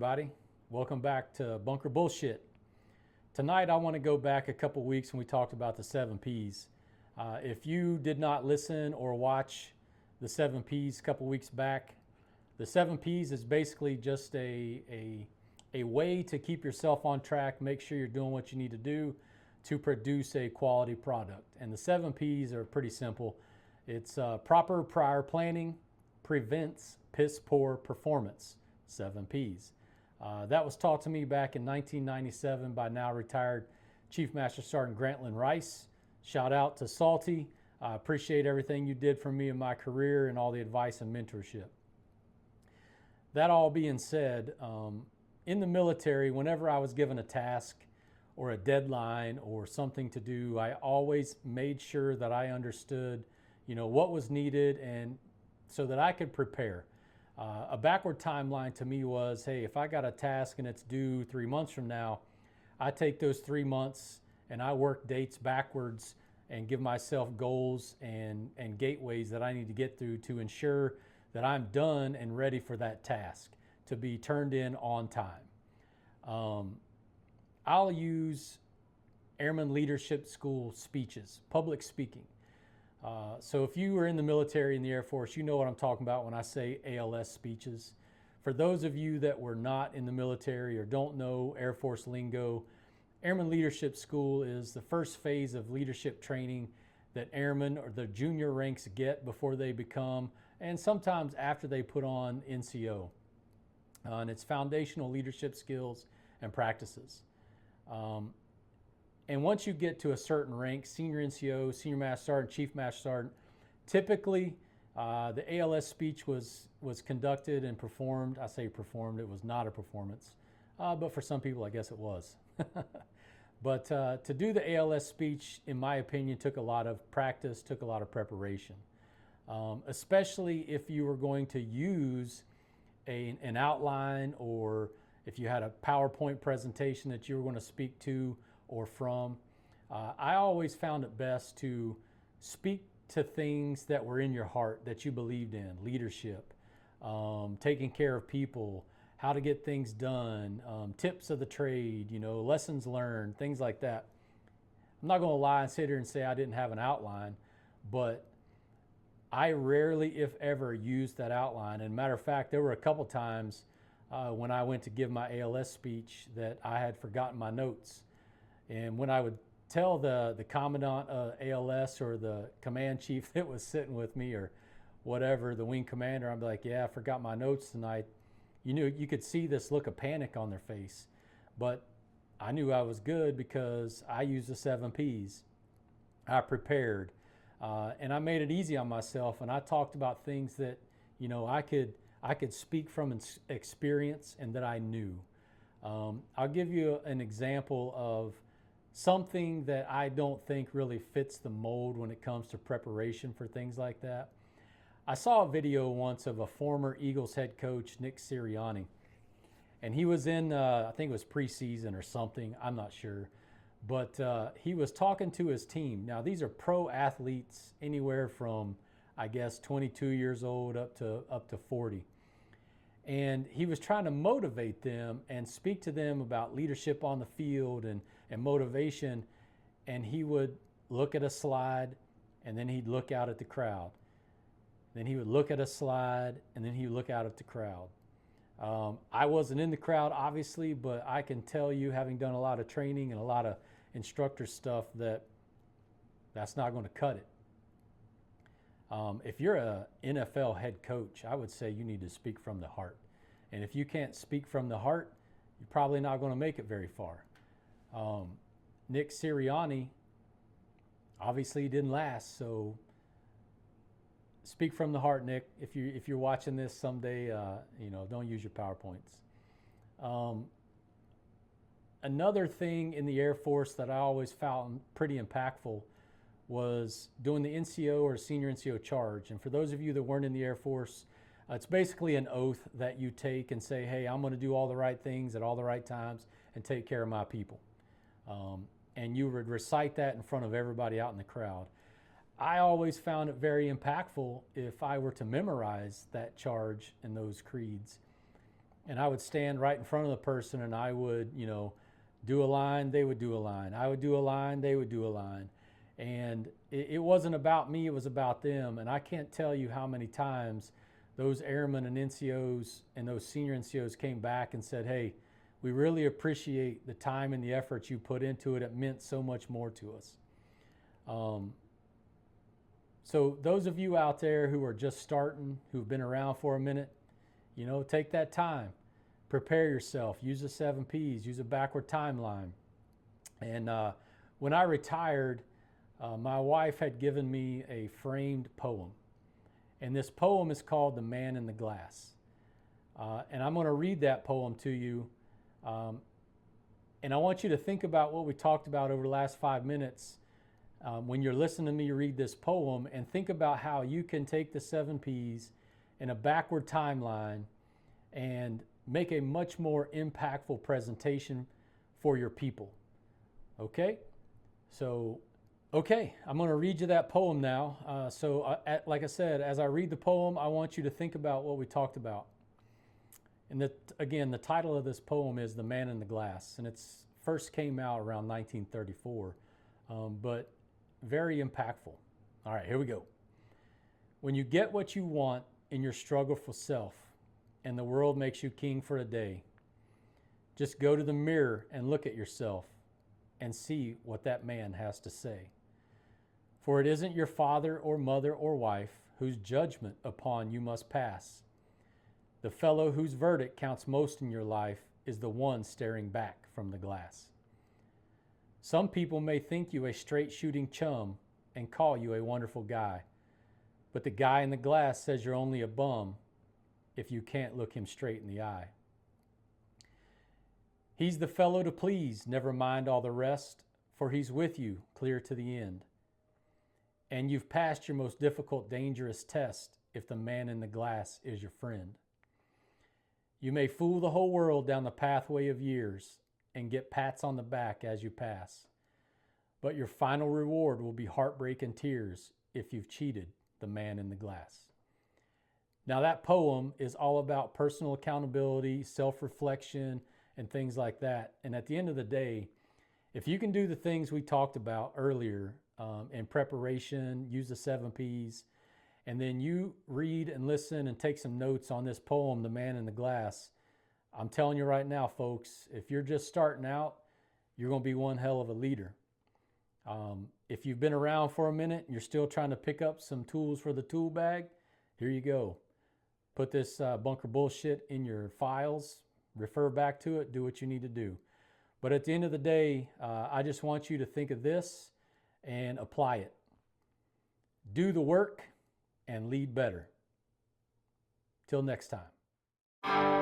everybody. Welcome back to Bunker Bullshit. Tonight, I want to go back a couple weeks when we talked about the 7Ps. If you did not listen or watch the 7Ps a couple weeks back, the 7Ps is basically just a way to keep yourself on track, make sure you're doing what you need to do to produce a quality product. And the 7Ps are pretty simple. It's proper prior planning prevents piss poor performance. 7Ps. That was taught to me back in 1997 by now retired Chief Master Sergeant Grantland Rice. Shout out to Salty. I appreciate everything you did for me in my career and all the advice and mentorship. That all being said, in the military, whenever I was given a task or a deadline or something to do, I always made sure that I understood, what was needed and so that I could prepare. A backward timeline to me was, hey, if I got a task and it's due 3 months from now, I take those 3 months and I work dates backwards and give myself goals and gateways that I need to get through to ensure that I'm done and ready for that task to be turned in on time. I'll use Airman Leadership School speeches, public speaking. So if you were in the military, in the Air Force, you know what I'm talking about when I say ALS speeches. For those of you that were not in the military or don't know Air Force lingo, Airman Leadership School is the first phase of leadership training that airmen or the junior ranks get before they become, and sometimes after they put on NCO. And it's foundational leadership skills and practices. And once you get to a certain rank, senior NCO, senior master sergeant, chief master sergeant, typically the ALS speech was conducted and performed. I say performed, it was not a performance, but for some people I guess it was. But to do the ALS speech, in my opinion, took a lot of practice, took a lot of preparation, especially if you were going to use an outline or if you had a PowerPoint presentation that you were going to speak to or from. I always found it best to speak to things that were in your heart that you believed in: leadership, taking care of people, how to get things done, tips of the trade, lessons learned, things like that. I'm not going to lie and sit here and say I didn't have an outline, but I rarely, if ever, used that outline. And matter of fact, there were a couple times when I went to give my ALS speech that I had forgotten my notes. And when I would tell the commandant of ALS or the command chief that was sitting with me or whatever, the wing commander, I'd be like, yeah, I forgot my notes tonight. You could see this look of panic on their face. But I knew I was good because I used the 7Ps. I prepared. And I made it easy on myself. And I talked about things that, I could speak from experience and that I knew. I'll give you an example of something that I don't think really fits the mold when it comes to preparation for things like that. I saw a video once of a former Eagles head coach, Nick Sirianni, and he was in, I think it was preseason or something, I'm not sure, but he was talking to his team. Now, these are pro athletes anywhere from, I guess, 22 years old up to 40. And he was trying to motivate them and speak to them about leadership on the field and motivation. And he would look at a slide and then he'd look out at the crowd. Then he would look at a slide and then he would look out at the crowd. I wasn't in the crowd, obviously, but I can tell you, having done a lot of training and a lot of instructor stuff, that's not going to cut it. If you're an NFL head coach, I would say you need to speak from the heart. And if you can't speak from the heart, you're probably not going to make it very far. Nick Sirianni obviously didn't last, so speak from the heart, Nick. If you're watching this someday, don't use your PowerPoints. Another thing in the Air Force that I always found pretty impactful was doing the NCO or senior NCO charge. And for those of you that weren't in the Air Force, it's basically an oath that you take and say, hey, I'm going to do all the right things at all the right times and take care of my people. And you would recite that in front of everybody out in the crowd. I always found it very impactful if I were to memorize that charge and those creeds. and I would stand right in front of the person, and I would, do a line, they would do a line. I would do a line, they would do a line. And it wasn't about me, it was about them. And I can't tell you how many times those airmen and NCOs and those senior NCOs came back and said, hey, we really appreciate the time and the effort you put into it. It meant so much more to us. So those of you out there who are just starting, who've been around for a minute, take that time. Prepare yourself. Use the 7 Ps. Use a backward timeline. And when I retired, my wife had given me a framed poem. And this poem is called The Man in the Glass. And I'm going to read that poem to you. And I want you to think about what we talked about over the last 5 minutes when you're listening to me read this poem, and think about how you can take the 7 Ps in a backward timeline and make a much more impactful presentation for your people. Okay? So, I'm going to read you that poem now. Like I said, as I read the poem, I want you to think about what we talked about. And again, the title of this poem is The Man in the Glass, and it's first came out around 1934, but very impactful. All right, here we go. When you get what you want in your struggle for self, and the world makes you king for a day, just go to the mirror and look at yourself and see what that man has to say. For it isn't your father or mother or wife whose judgment upon you must pass. The fellow whose verdict counts most in your life is the one staring back from the glass. Some people may think you a straight shooting chum and call you a wonderful guy, but the guy in the glass says you're only a bum if you can't look him straight in the eye. He's the fellow to please, never mind all the rest, for he's with you clear to the end. And you've passed your most difficult, dangerous test if the man in the glass is your friend. You may fool the whole world down the pathway of years and get pats on the back as you pass, but your final reward will be heartbreak and tears if you've cheated the man in the glass. Now that poem is all about personal accountability, self-reflection, and things like that. And at the end of the day, if you can do the things we talked about earlier in preparation, use the 7 Ps, and then you read and listen and take some notes on this poem, The Man in the Glass, I'm telling you right now, folks, if you're just starting out, you're going to be one hell of a leader. If you've been around for a minute and you're still trying to pick up some tools for the tool bag, here you go. Put this bunker bullshit in your files, refer back to it, do what you need to do. But at the end of the day, I just want you to think of this and apply it. Do the work and lead better. Till next time.